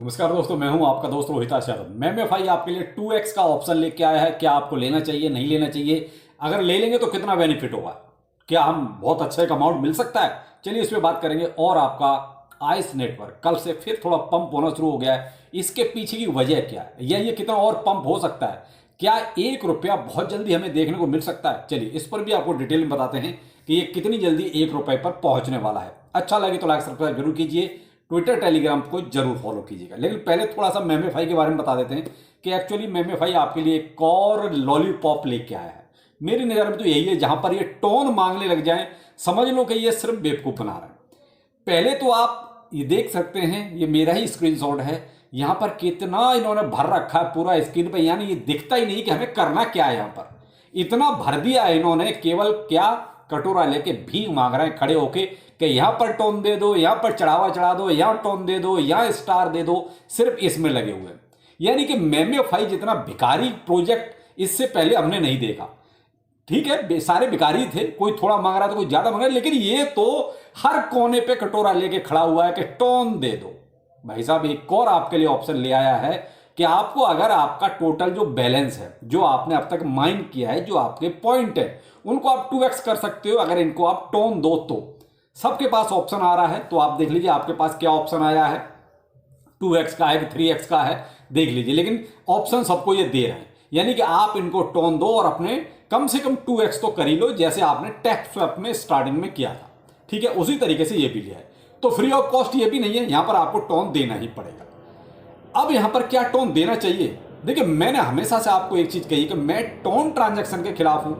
नमस्कार दोस्तों, मैं हूं आपका दोस्त रोहित यादव। मेमएफआई आपके लिए 2x का ऑप्शन लेके आया है। क्या आपको लेना चाहिए, नहीं लेना चाहिए? अगर ले लेंगे तो कितना बेनिफिट होगा? क्या हम बहुत अच्छा एक अमाउंट मिल सकता है? चलिए इस पे बात करेंगे। और आपका आइस नेटवर्क कल से फिर थोड़ा पंप होना शुरू हो गया है। इसके पीछे की वजह क्या है, या ये कितना और पंप हो सकता है? क्या 1 रुपया बहुत जल्दी हमें देखने को मिल सकता है? चलिए इस पर भी आपको डिटेल में बताते हैं कि ये कितनी जल्दी 1 रुपए पर पहुंचने वाला है। अच्छा लगे तो लाइक सब्सक्राइब जरूर कीजिए। ट्विटर टेलीग्राम को जरूर फॉलो कीजिएगा। लेकिन पहले थोड़ा सा मेमेफाई के बारे में बता देते हैं कि एक्चुअली मेमेफाई आपके लिए एक और लॉलीपॉप लेके आया है। मेरी नज़र में तो यही है, जहां पर ये टोन मांगने लग जाए समझ लो कि ये सिर्फ बेवकूफ़ बना रहा है। पहले तो आप ये देख सकते हैं, ये मेरा ही स्क्रीनशॉट है। यहाँ पर कितना इन्होंने भर रखा है पूरा स्क्रीन पे, यानी ये दिखता ही नहीं कि हमें करना क्या है। यहाँ पर इतना भर दिया है इन्होंने, केवल क्या कटोरा लेके भीख मांग रहे हैं खड़े होके कि यहाँ पर टोन दे दो, यहाँ पर चढ़ावा चढ़ा दो, यहाँ टोन दे दो, यहाँ स्टार दे दो। सिर्फ इसमें लगे हुए हैं। यानी कि मेमेफाई जितना भिखारी प्रोजेक्ट इससे पहले हमने नहीं देखा। ठीक है, सारे भिखारी थे, कोई थोड़ा मांग रहा था, कोई ज्यादा मांग रहा है, लेकिन ये तो हर कोने पे कटोरा लेके खड़ा हुआ है कि टोन दे दो। भाई साहब, एक और आपके लिए ऑप्शन ले आया है कि आपको अगर आपका टोटल जो बैलेंस है, जो आपने अब तक माइन किया है, जो आपके पॉइंट है, उनको आप 2x कर सकते हो अगर इनको आप टोन दो तो। सबके पास ऑप्शन आ रहा है, तो आप देख लीजिए आपके पास क्या ऑप्शन आया है। 2x का है कि 3x का है, देख लीजिए। लेकिन ऑप्शन सबको ये दे रहे हैं, यानी कि आप इनको टोन दो और अपने कम से कम 2x तो कर ही लो, जैसे आपने टैक्स स्वैप में स्टार्टिंग में किया था। ठीक है, उसी तरीके से ये भी लिया है। तो फ्री ऑफ कॉस्ट ये भी नहीं है, यहां पर आपको टोन देना ही पड़ेगा। अब यहां पर क्या टोन देना चाहिए? देखिए, मैंने हमेशा से आपको एक चीज कही कि मैं टोन ट्रांजैक्शन के खिलाफ हूं।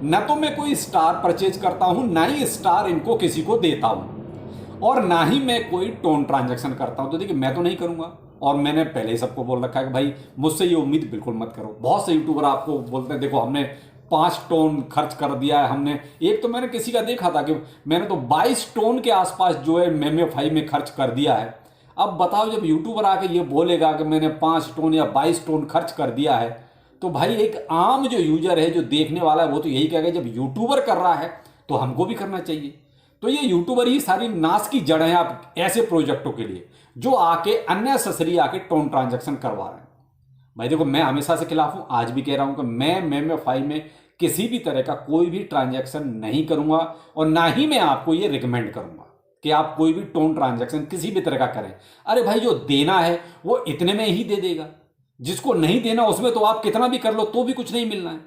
न तो मैं कोई स्टार परचेज करता हूं, ना ही स्टार इनको किसी को देता हूं, और ना ही मैं कोई टोन ट्रांजैक्शन करता हूं। तो देखिए, मैं तो नहीं करूंगा, और मैंने पहले ही सबको बोल रखा है कि भाई मुझसे ये उम्मीद बिल्कुल मत करो। बहुत से यूट्यूबर आपको बोलते हैं देखो हमने 5 टोन खर्च कर दिया है। हमने एक तो मैंने किसी का देखा था कि मैंने तो 22 टोन के आसपास जो है मेमेफाई में खर्च कर दिया है। अब बताओ, जब यूट्यूबर आके ये बोलेगा कि मैंने 5 टोन या 22 टोन खर्च कर दिया है, तो भाई एक आम जो यूजर है, जो देखने वाला है, वो तो यही कहेगा जब यूट्यूबर कर रहा है तो हमको भी करना चाहिए। तो ये यूट्यूबर ही सारी नाश की जड़ है आप ऐसे प्रोजेक्टों के लिए, जो आके अननेसेसरी आके टोन ट्रांजैक्शन करवा रहे हैं। भाई देखो, मैं हमेशा से खिलाफ हूं, आज भी कह रहा हूं कि मैं मेमेफाई में किसी भी तरह का कोई भी ट्रांजैक्शन नहीं करूंगा, और ना ही मैं आपको ये रिकमेंड करूंगा कि आप कोई भी टोन ट्रांजैक्शन किसी भी तरह का करें। अरे भाई, जो देना है वो इतने में ही दे देगा, जिसको नहीं देना उसमें तो आप कितना भी कर लो तो भी कुछ नहीं मिलना है।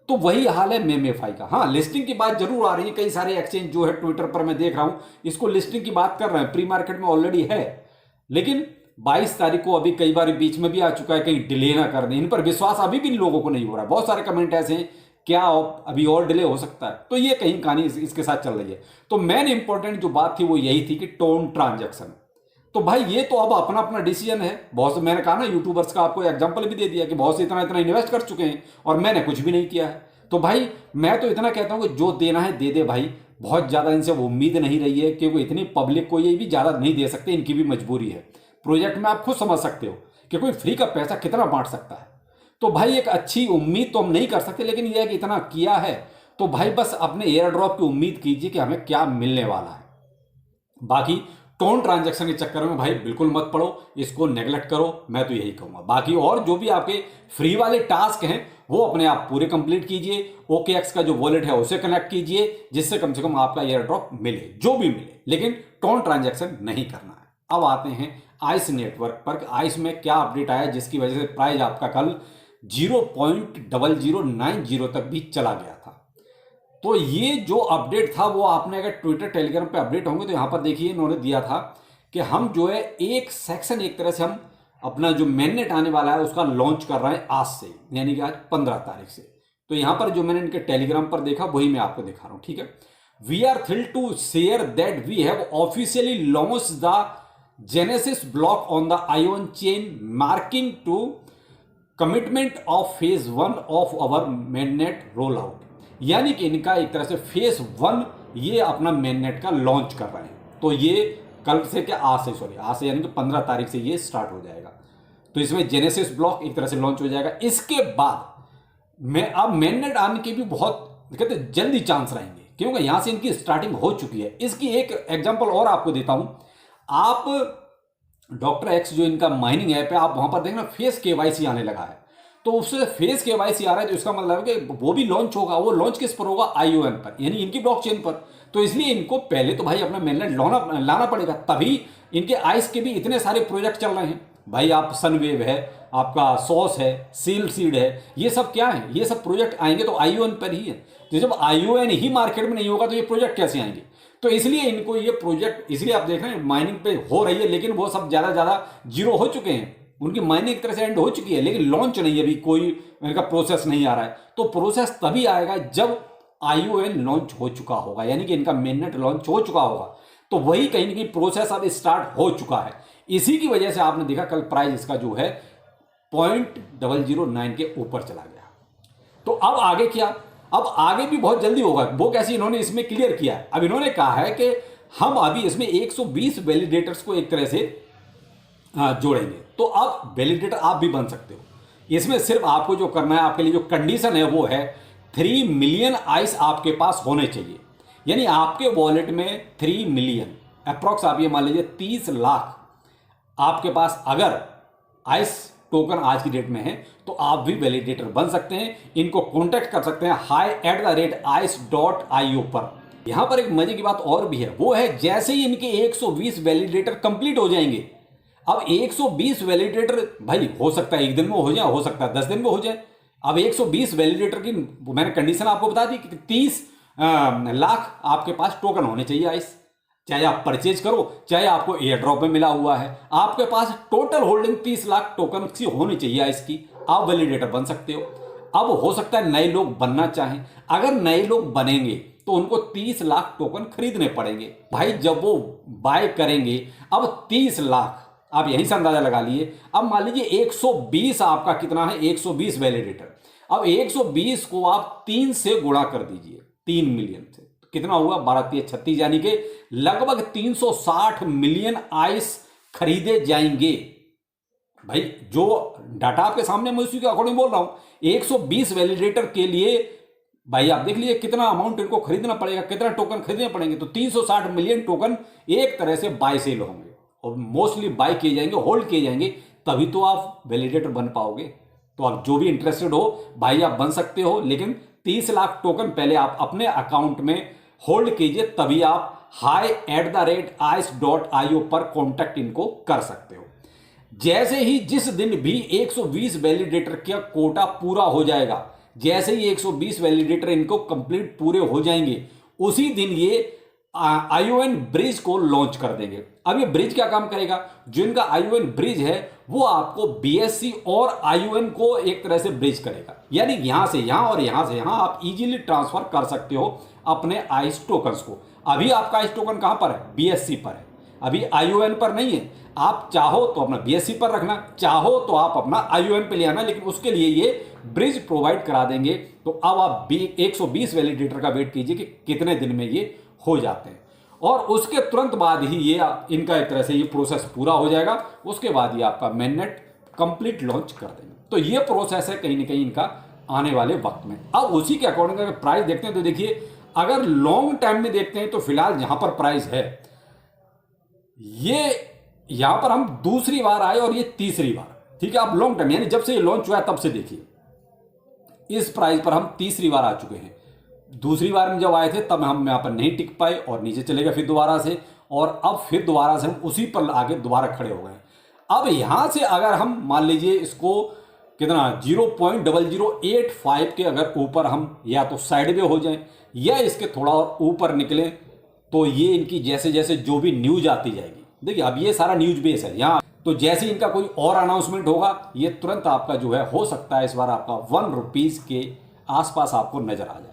तो वही हाल है मेमेफाई का। हाँ, लिस्टिंग की बात जरूर आ रही है, कई सारे एक्सचेंज जो है ट्विटर पर मैं देख रहा हूं इसको लिस्टिंग की बात कर रहे हैं, प्री मार्केट में ऑलरेडी है। लेकिन 22 तारीख को अभी कई बार बीच में भी आ चुका है, कहीं डिले ना कर दें। इन पर विश्वास अभी भी लोगों को नहीं हो रहा है। बहुत सारे कमेंट ऐसे हैं, क्या अभी और डिले हो सकता है? तो ये कहीं कहानी इसके साथ चल रही है। तो मेन इंपॉर्टेंट जो बात थी वो यही थी कि टोन ट्रांजैक्शन। तो भाई ये तो अब अपना अपना डिसीजन है। बहुत से, मैंने कहा ना, यूट्यूबर्स का आपको एग्जांपल भी दे दिया कि बहुत से इतना इतना इन्वेस्ट कर चुके हैं और मैंने कुछ भी नहीं किया है। तो भाई मैं तो इतना कहता हूं कि जो देना है दे दे भाई। बहुत ज्यादा इनसे उम्मीद नहीं रही है, क्योंकि इतनी पब्लिक को ये भी ज्यादा नहीं दे सकते, इनकी भी मजबूरी है। प्रोजेक्ट में आप खुद समझ सकते हो कि कोई फ्री का पैसा कितना बांट सकता है। तो भाई एक अच्छी उम्मीद तो हम नहीं कर सकते, लेकिन यह है कि इतना किया है तो भाई बस अपने एयर ड्रॉप की उम्मीद कीजिए कि हमें क्या मिलने वाला है। बाकी टोन ट्रांजैक्शन के चक्कर में भाई बिल्कुल मत पड़ो, इसको नेगलेक्ट करो, मैं तो यही कहूंगा। बाकी और जो भी आपके फ्री वाले टास्क हैं वो अपने आप पूरे कंप्लीट कीजिए। OKX का जो वॉलेट है उसे कनेक्ट कीजिए, जिससे कम से कम आपका एयर ड्रॉप मिले, जो भी मिले, लेकिन टोन ट्रांजैक्शन नहीं करना है। अब आते हैं आइस नेटवर्क पर। आइस में क्या अपडेट आया जिसकी वजह से प्राइस आपका कल 0.0090 तक भी चला गया था। तो ये जो अपडेट था वो आपने अगर ट्विटर टेलीग्राम पे अपडेट होंगे तो यहां पर देखिए इन्होंने दिया था कि हम जो है एक सेक्शन, एक तरह से हम अपना जो मेननेट आने वाला है उसका लॉन्च कर रहे हैं आज से, यानी कि आज 15 तारीख से। तो यहां पर जो मैंने इनके टेलीग्राम पर देखा वही मैं आपको दिखा रहा हूं। ठीक है, we are thrilled to share that we have officially launch the genesis block on the Aion chain, marking to commitment of phase 1 of our mainnet rollout. यानी कि इनका एक तरह से फेज 1 ये अपना मेननेट का लॉन्च कर रहे हैं। तो ये कल से, क्या आज से, सॉरी आज से, यानी कि 15 तारीख से ये स्टार्ट हो जाएगा। तो इसमें जेनेसिस ब्लॉक एक तरह से लॉन्च हो जाएगा। इसके बाद मैं अब मेननेट आने के भी बहुत कहते जल्दी चांस रहेंगे, क्योंकि यहां से इनकी स्टार्टिंग हो चुकी है। इसकी एक एग्जांपल और आपको देता हूं। आप डॉक्टर एक्स जो इनका माइनिंग ऐप है, आप वहां पर देखना फेस केवाईसी आने लगा है। तो उससे फेस केवाईसी आ रहा है तो इसका मतलब है कि वो भी लॉन्च होगा। वो लॉन्च किस पर होगा? आईओएन पर, यानी इनकी ब्लॉकचेन पर। तो इसलिए इनको पहले तो भाई अपना मेननेट लाना पड़ेगा, तभी इनके आइस के भी इतने सारे प्रोजेक्ट चल रहे हैं भाई। आप सनवेव है, आपका सॉस है, सील सीड है, ये सब क्या है? ये सब प्रोजेक्ट आएंगे तो आईओएन पर ही है। तो जब आईओएन ही मार्केट में नहीं होगा तो ये प्रोजेक्ट कैसे आएंगे? तो इसलिए इनको ये प्रोजेक्ट, इसलिए आप देख रहे हैं माइनिंग पे हो रही है, लेकिन वो सब ज़्यादा जीरो हो चुके हैं। उनकी माइनिंग एक तरह से एंड हो चुकी है, लेकिन लॉन्च नहीं है अभी, कोई इनका प्रोसेस नहीं आ रहा है। तो प्रोसेस तभी आएगा जब आईओएन लॉन्च हो चुका होगा, यानी कि इनका मेननेट लॉन्च हो चुका होगा। तो वही कहीं ना कहीं प्रोसेस अब स्टार्ट हो चुका है। इसी की वजह से आपने देखा कल प्राइस इसका जो है 0.009 के ऊपर चला गया। तो अब आगे क्या? अब आगे भी बहुत जल्दी होगा। वो कैसे इन्होंने इसमें क्लियर किया है। अब इन्होंने कहा है कि हम अभी इसमें 120 वैलिडेटर्स को एक तरह से जोड़ेंगे। तो अब वैलिडेटर आप भी बन सकते हो। इसमें सिर्फ आपको जो करना है, आपके लिए जो कंडीशन है वो है 3 मिलियन आइस आपके पास होने चाहिए। यानी आपके वॉलेट में 3 मिलियन अप्रॉक्स, आप ये मान लीजिए 30 लाख आपके पास अगर आइस टोकन आज की डेट में है, तो आप भी वैलिडेटर बन सकते हैं। इनको कॉन्टैक्ट कर सकते हैं hi@ice.io पर। यहां पर एक मजे की बात और भी है, वो है जैसे ही इनके 120 वैलिडेटर कंप्लीट हो जाएंगे। अब 120 वैलिडेटर भाई हो सकता है एक दिन में हो जाए, हो सकता है 10 दिन में हो जाए। अब 120 वैलिडेटर की मैंने कंडीशन आपको बता दी कि 30 लाख आपके पास टोकन होने चाहिए आइस। चाहे आप परचेज करो, चाहे आपको एयर ड्रॉप में मिला हुआ है, आपके पास टोटल होल्डिंग 30 लाख टोकन की होनी चाहिए इसकी, आप वैलिडेटर बन सकते हो। अब हो सकता है नए लोग बनना चाहें। अगर नए लोग बनेंगे तो उनको 30 लाख टोकन खरीदने पड़ेंगे भाई। जब वो बाय करेंगे, अब 30 लाख आप यहीं से अंदाजा लगा लिए। अब मान लीजिए 120 आपका कितना है? 120 वैलिडेटर। अब 120 को आप 3 से गुणा कर दीजिए, 3 मिलियन से, तो कितना हुआ? 12×3 = 36, यानी कि लगभग 360 मिलियन आइस खरीदे जाएंगे भाई। जो डाटा आपके सामने, मैं उसी के अकॉर्डिंग बोल रहा हूं। 120 वैलिडेटर के लिए भाई आप देख लीजिए कितना अमाउंट इनको खरीदना पड़ेगा, कितना टोकन खरीदने पड़ेंगे। तो 360 मिलियन टोकन एक तरह से बाय सेल होंगे और मोस्टली बाय किए जाएंगे, होल्ड किए जाएंगे, तभी तो आप वैलिडेटर बन पाओगे। तो आप जो भी इंटरेस्टेड हो भाई आप बन सकते हो, लेकिन 30 लाख टोकन पहले आप अपने अकाउंट में होल्ड कीजिए, तभी आप hi@ice.io पर कॉन्टैक्ट इनको कर सकते हो। जैसे ही जिस दिन भी 120 वैलिडेटर का कोटा पूरा हो जाएगा, जैसे ही 120 वैलिडेटर इनको कंप्लीट पूरे हो जाएंगे, उसी दिन ये आईओएन ब्रिज को लॉन्च कर देंगे। अब ये ब्रिज क्या काम करेगा? जो इनका आईओएन ब्रिज है वो आपको बीएससी और आईओएन को एक तरह से ब्रिज करेगा। यानी यहां से यहां और यहां से यहां आप इजीली ट्रांसफर कर सकते हो अपने आइस टोकन्स को। अभी आपका आइस टोकन कहां पर है? बीएससी पर है, अभी आईओएन पर नहीं है। आप चाहो तो अपना बीएससी पर रखना, चाहो तो आप अपना आईओएन पे ले आना, लेकिन उसके लिए ये ब्रिज प्रोवाइड करा देंगे। तो अब आप 120 वैलिडेटर का वेट कीजिए कि कितने दिन में ये हो जाते हैं, और उसके तुरंत बाद ही ये इनका एक तरह से ये प्रोसेस पूरा हो जाएगा। उसके बाद ये आपका मेननेट कंप्लीट लॉन्च कर देंगे। तो ये प्रोसेस है कहीं ना कहीं इनका आने वाले वक्त में। अब उसी के अकॉर्डिंग अगर प्राइस देखते हैं तो देखिए, अगर लॉन्ग टाइम में देखते हैं तो फिलहाल यहां पर प्राइस है, ये यहां पर हम दूसरी बार आए और ये तीसरी बार, ठीक है। आप लॉन्ग टाइम यानी जब से ये लॉन्च हुआ है तब से देखिए, इस प्राइस पर हम तीसरी बार आ चुके हैं। दूसरी बार में जब आए थे तब हम यहां पर नहीं टिक पाए और नीचे चले गए फिर दोबारा से, और अब फिर दोबारा से हम उसी पर आगे दोबारा खड़े हो गए। अब यहां से अगर हम मान लीजिए इसको कितना 0.0085 के अगर ऊपर हम या तो साइड में हो जाएं या इसके थोड़ा और ऊपर निकले, तो ये इनकी जैसे जैसे जो भी न्यूज आती जाएगी, देखिए अब ये सारा न्यूज बेस है यहाँ, तो जैसे इनका कोई और अनाउंसमेंट होगा, ये तुरंत आपका जो है हो सकता है इस बार आपका 1 रुपीज के आसपास आपको नजर आ जाए।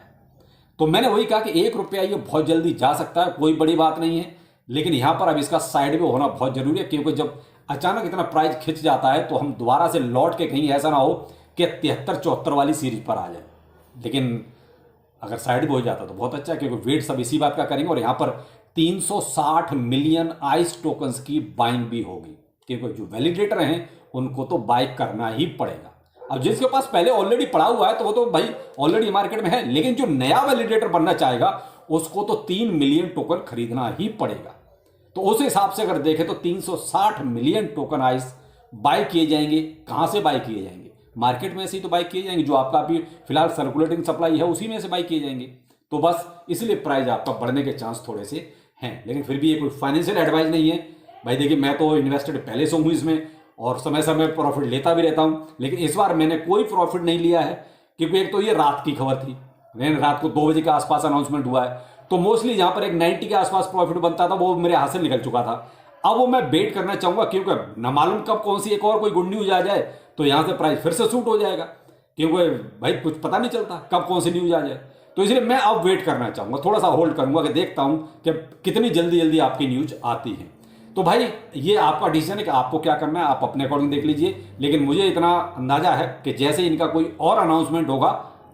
तो मैंने वही कहा कि 1 रुपया ये बहुत जल्दी जा सकता है, कोई बड़ी बात नहीं है, लेकिन यहां पर अब इसका साइड में होना बहुत जरूरी है, क्योंकि जब अचानक इतना प्राइस खिंच जाता है तो हम दोबारा से लौट के कहीं ऐसा ना हो कि 73-74 वाली सीरीज पर आ जाए। लेकिन अगर साइड में हो जाता तो बहुत अच्छा है, क्योंकि वेट सब इसी बात का करेंगे, और यहां पर 360 मिलियन आइस टोकन्स की बाइंग भी होगी, क्योंकि जो वैलिडेटर हैं उनको तो बाय करना ही पड़ेगा। अब जिसके पास पहले ऑलरेडी पड़ा हुआ है तो वो तो भाई ऑलरेडी मार्केट में है, लेकिन जो नया वैलिडेटर बनना चाहेगा उसको तो 3 मिलियन टोकन खरीदना ही पड़ेगा। तो उस हिसाब से अगर देखें तो 360 मिलियन टोकन आइस बाय किए जाएंगे। कहां से बाय किए जाएंगे? मार्केट में से ही तो बाय किए जाएंगे, जो आपका अभी फिलहाल सर्कुलेटिंग सप्लाई है उसी में से बाय किए जाएंगे। तो बस इसलिए प्राइस आपका बढ़ने के चांस थोड़े से हैं, लेकिन फिर भी ये कोई फाइनेंशियल एडवाइस नहीं है भाई। देखिए, मैं तो इन्वेस्टेड पहले से हूँ इसमें और समय समय प्रॉफिट लेता भी रहता हूँ, लेकिन इस बार मैंने कोई प्रॉफिट नहीं लिया है, क्योंकि एक तो ये रात की खबर थी, रात को 2 बजे के आसपास अनाउंसमेंट हुआ है, तो मोस्टली जहां पर एक 90 के आसपास प्रॉफिट बनता था वो मेरे हाथ से निकल चुका था। अब वो मैं वेट करना चाहूंगा, क्योंकि न मालूम कब कौन सी एक और कोई गुड न्यूज आ जाए तो यहां से प्राइस फिर से शूट हो जाएगा, क्योंकि भाई कुछ पता नहीं चलता कब कौन सी न्यूज आ जाए। तो इसलिए मैं अब वेट करना चाहूंगा, थोड़ा सा होल्ड करूंगा कि देखता हूं कि कितनी जल्दी जल्दी आपकी न्यूज आती है। तो भाई ये आपका डिसीजन है कि आपको क्या करना है, आप अपने अकॉर्डिंग देख लीजिए, लेकिन मुझे इतना अंदाजा है कि जैसे इनका कोई और अनाउंसमेंट होगा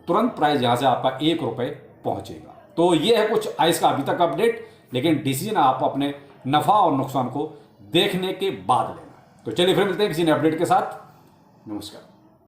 तुरंत प्राइस यहां से आपका 1 रुपये पहुंचेगा। तो ये है कुछ आइस का अभी तक अपडेट, लेकिन डिसीजन आप अपने नफा और नुकसान को देखने के बाद लेना। तो चलिए फिर मिलते हैं किसी नए अपडेट के साथ। नमस्कार।